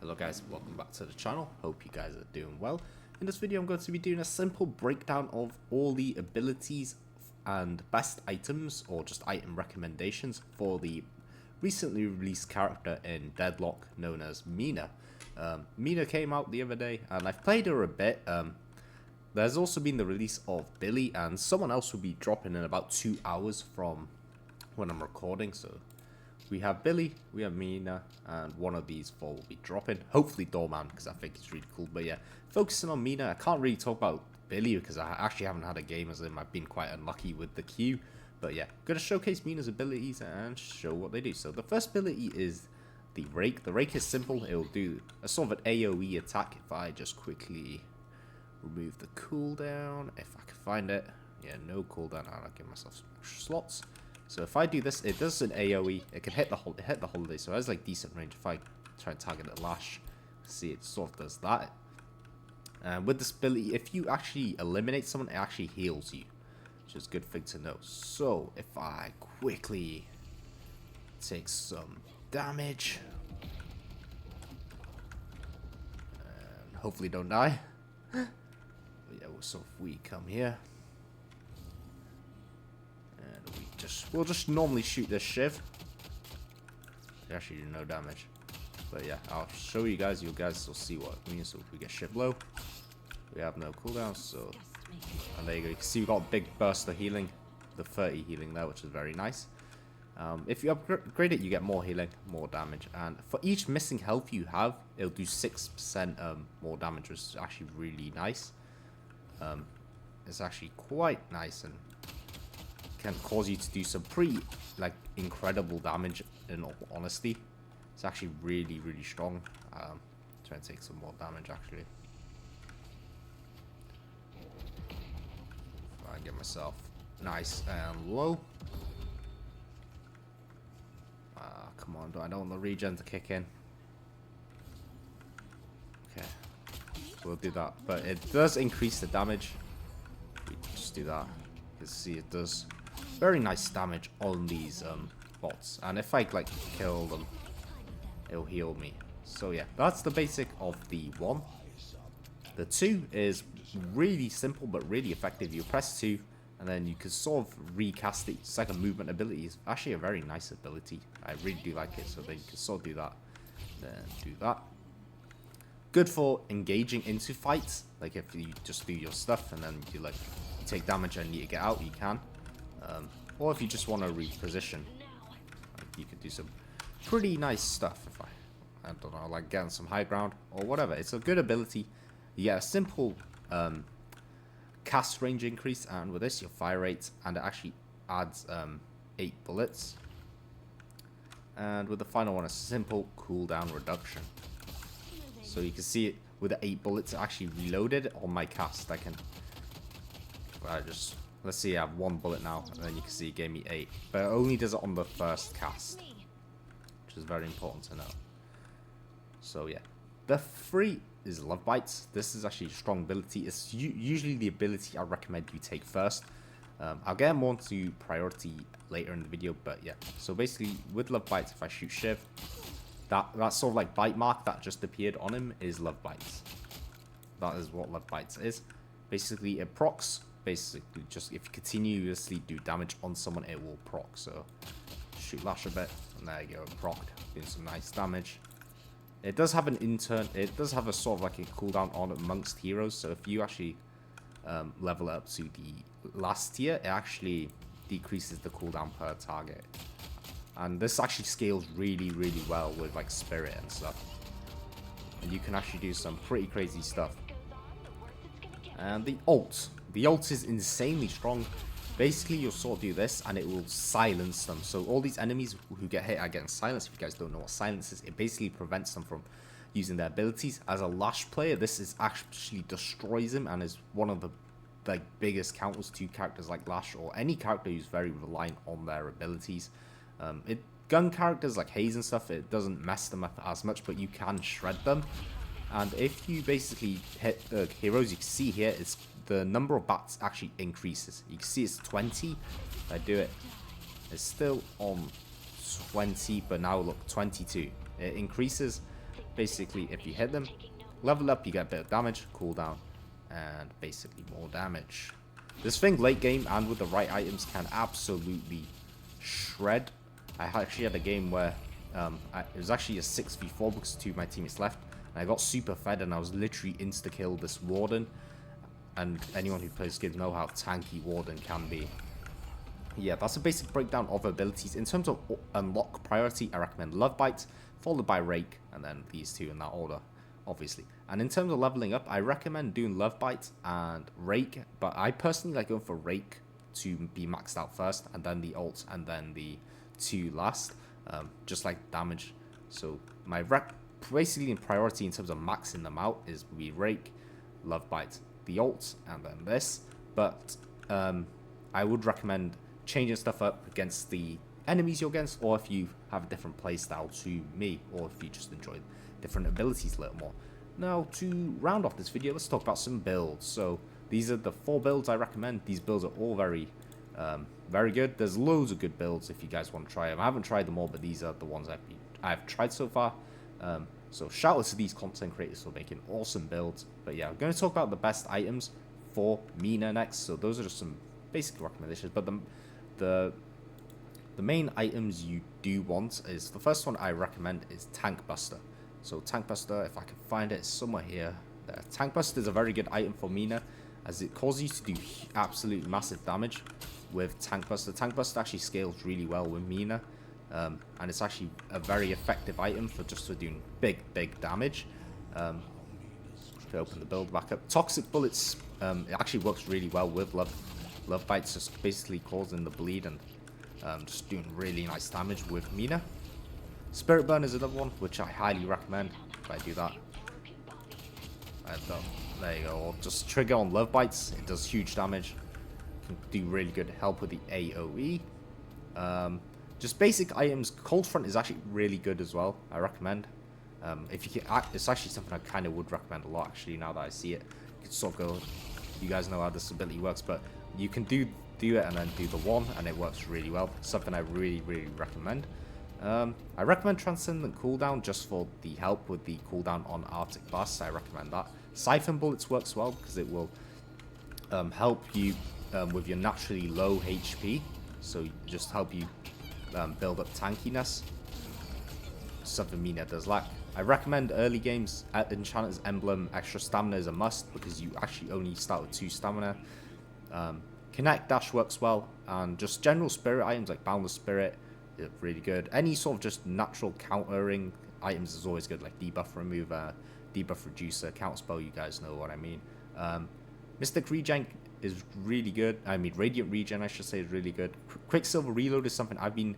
Hello guys, welcome back to the channel. Hope you guys are doing well. In this video I'm going to be doing a simple breakdown of all the abilities and best items or just item recommendations for the recently released character in Deadlock known as Mina. Mina came out the other day and I've played her a bit. There's also been the release of Billy, and someone else will be dropping in about 2 hours from when I'm recording, so we have Billy, we have Mina, and one of these four will be dropping. Hopefully Doorman, because I think it's really cool. But yeah, focusing on Mina, I can't really talk about Billy because I actually haven't had a game as him. I've been quite unlucky with the queue. But yeah, going to showcase Mina's abilities and show what they do. So the first ability is the Rake. The Rake is simple. It will do a sort of an AoE attack. If I just quickly remove the cooldown, if I can find it. Yeah, no cooldown, and I'll give myself some extra slots. So if I do this, it does an AoE. It can hit the holiday, so it has like decent range. If I try and target it lash, see it sort of does that. And with this ability, if you actually eliminate someone, it actually heals you, which is a good thing to know. So if I quickly take some damage and hopefully don't die. But yeah, so if we come here. We'll just normally shoot this shiv. They actually do no damage. But yeah, I'll show you guys. You guys will see what it means. So if we get shiv low, we have no cooldown. So, and there you go. You can see we got a big burst of healing, the 30 healing there, which is very nice. If you upgrade it, you get more healing, more damage, and for each missing health you have, it'll do 6% more damage, which is actually really nice. It's actually quite nice and can cause you to do some pretty incredible damage. In all honesty, it's actually really strong. Try and take some more damage actually. If I get myself nice and low. Come on, I don't want the regen to kick in. Okay, we'll do that, but it does increase the damage. We just do that. You can see it does very nice damage on these bots, and if I kill them, it'll heal me. So yeah, that's the basic of the 1. The 2 is really simple but really effective. You press 2 and then you can sort of recast it. It's like a movement ability. It's actually a very nice ability. I really do like it. So then you can sort of do that, then do that. Good for engaging into fights. Like if you just do your stuff and then you take damage and need to get out, you can. Or if you just want to reposition, you could do some pretty nice stuff. If I don't know, getting some high ground or whatever. It's a good ability. You get a simple cast range increase, and with this your fire rate, and it actually adds 8 bullets. And with the final one, a simple cooldown reduction. So you can see it with the 8 bullets actually reloaded on my cast. Let's see, I have 1 bullet now, and then you can see it gave me 8. But it only does it on the first cast, which is very important to know. So yeah. The 3 is Love Bites. This is actually a strong ability. It's usually the ability I recommend you take first. I'll get more into priority later in the video, but yeah. So basically, with Love Bites, if I shoot Shiv, that sort of bite mark that just appeared on him is Love Bites. That is what Love Bites is. Basically, it procs. Basically, just if you continuously do damage on someone, it will proc. So shoot lash a bit, and there you go, procced, doing some nice damage. It does have it does have a sort of a cooldown on amongst heroes. So if you actually level up to the last tier, it actually decreases the cooldown per target. And this actually scales really well with spirit and stuff. And you can actually do some pretty crazy stuff. And the ult. The ult is insanely strong. Basically, you'll sort of do this, and it will silence them. So all these enemies who get hit are getting silenced. If you guys don't know what silence is, it basically prevents them from using their abilities. As a Lash player, this is actually destroys him, and is one of the biggest counters to characters like Lash, or any character who's very reliant on their abilities. Gun characters like Haze and stuff, it doesn't mess them up as much, but you can shred them. And if you basically hit the heroes, you can see here, the number of bats actually increases. You can see it's 20. If I do it, it's still on 20, but now look, 22. It increases basically if you hit them, level up, you get a bit of damage, cooldown, and basically more damage. This thing late game and with the right items can absolutely shred. I actually had a game where it was actually a 6v4 because 2 of my teammates left, and I got super fed and I was literally insta-kill this warden, and anyone who plays games know how tanky warden can be. Yeah, that's a basic breakdown of abilities. In terms of unlock priority, I recommend Love Bite, followed by Rake, and then these two in that order, obviously. And in terms of leveling up, I recommend doing Love Bite and Rake, but I personally like going for Rake to be maxed out first, and then the ult, and then the 2 last, just like damage. So my basically in priority in terms of maxing them out is we Rake, Love Bite, the ult, and then this. But I would recommend changing stuff up against the enemies you're against, or if you have a different playstyle to me, or if you just enjoy different abilities a little more. Now, to round off this video, let's talk about some builds. So these are the 4 builds I recommend. These builds are all very good. There's loads of good builds if you guys want to try them. I haven't tried them all, but these are the ones I've tried so far. So shout out to these content creators for making awesome builds. But yeah, I'm going to talk about the best items for Mina next. So those are just some basic recommendations. But the main items you do want is, the first one I recommend is Tank Buster. So Tank Buster, if I can find it, it's somewhere here. There. Tank Buster is a very good item for Mina, as it causes you to do absolute massive damage with Tank Buster. Tank Buster actually scales really well with Mina, and it's actually a very effective item for doing big damage. Open the build back up. Toxic Bullets, it actually works really well with Love Bites, just basically causing the bleed and just doing really nice damage with Mina. Spirit Burn is another one, which I highly recommend if I do that. There you go. Or just trigger on Love Bites. It does huge damage. Can do really good help with the AoE. Just basic items. Cold Front is actually really good as well. I recommend. If you can, it's actually something I kind of would recommend a lot. Actually, now that I see it, you can sort of go. You guys know how this ability works, but you can do it and then do the 1, and it works really well. Something I really recommend. I recommend Transcendent Cooldown just for the help with the cooldown on Arctic Blast. I recommend that. Siphon Bullets works well because it will help you with your naturally low HP. So just help you build up tankiness. Something Mina does lack. I recommend early games at Enchanter's Emblem. Extra stamina is a must because you actually only start with 2 stamina. Connect Dash works well, and just general spirit items like Boundless Spirit, really good. Any sort of just natural countering items is always good, like debuff remover, debuff reducer, counterspell, you guys know what I mean. Mystic Regen is really good. I mean, Radiant Regen, I should say, is really good. Quicksilver Reload is something I've been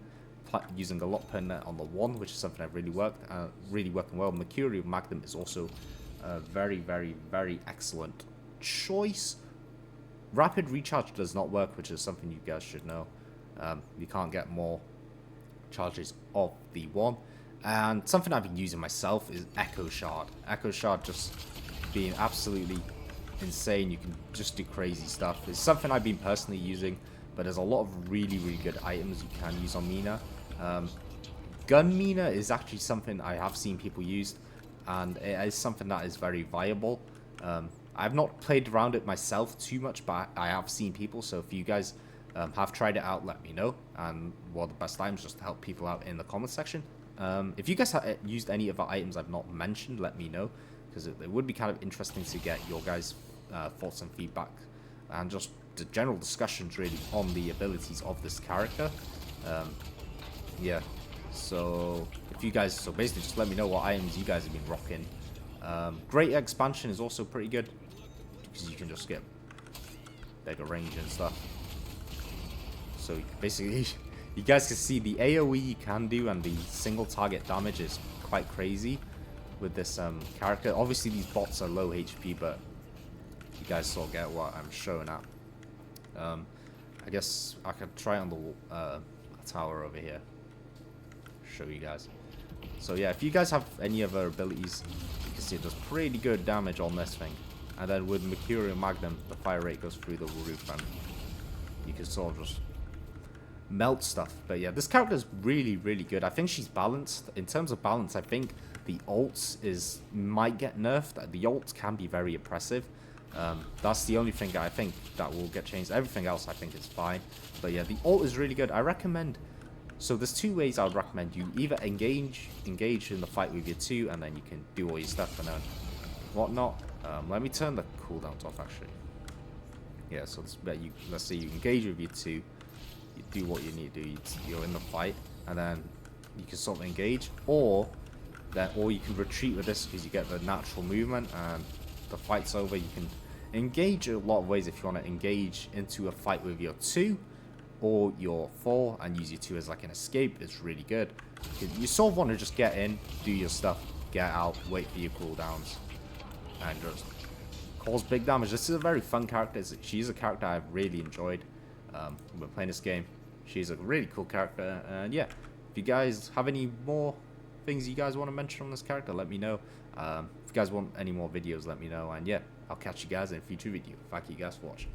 using a lot per net on the 1, which is something I've really working well. Mercurial Magnum is also a very excellent choice. Rapid Recharge does not work, which is something you guys should know. You can't get more charges of the 1. And something I've been using myself is Echo Shard. Echo Shard just being absolutely insane. You can just do crazy stuff. It's something I've been personally using, but there's a lot of really good items you can use on Mina. Gun Mina is actually something I have seen people use, and it is something that is very viable. I've not played around it myself too much, but I have seen people, so if you guys have tried it out, let me know. And what are the best items, just to help people out in the comment section. If you guys have used any of the items I've not mentioned, let me know, because it would be kind of interesting to get your guys' thoughts and feedback, and just the general discussions really on the abilities of this character. Yeah, so if you guys, so basically just let me know what items you guys have been rocking. Great Expansion is also pretty good, because you can just get bigger range and stuff. So basically, you guys can see the AoE you can do, and the single target damage is quite crazy with this character. Obviously these bots are low HP, but you guys sort of get what I'm showing at. I guess I could try on the tower over here, show you guys. So yeah, if you guys have any other abilities, you can see it does pretty good damage on this thing. And then with Mercurial Magnum, the fire rate goes through the roof, and you can sort of just melt stuff. But yeah, this character is really, really good. I think she's balanced. In terms of balance, I think the ults might get nerfed. The ults can be very oppressive. That's the only thing I think that will get changed. Everything else I think is fine. But yeah, the ult is really good. I recommend... So there's two ways I would recommend you either engage in the fight with your 2, and then you can do all your stuff and then whatnot. Let me turn the cooldowns off actually. Yeah, so let's say you engage with your 2, you do what you need to do. You're in the fight, and then you can sort of engage, or you can retreat with this because you get the natural movement, and the fight's over. You can engage a lot of ways if you want to engage into a fight with your 2. Or your 4 and use your 2 as like an escape. It's really good. You sort of want to just get in, do your stuff, get out, wait for your cooldowns, and just cause big damage. This is a very fun character. She's a character I've really enjoyed. We're playing this game. She's a really cool character. And yeah, if you guys have any more things you guys want to mention on this character, let me know. If you guys want any more videos, let me know. And yeah, I'll catch you guys in a future video. Thank you guys for watching.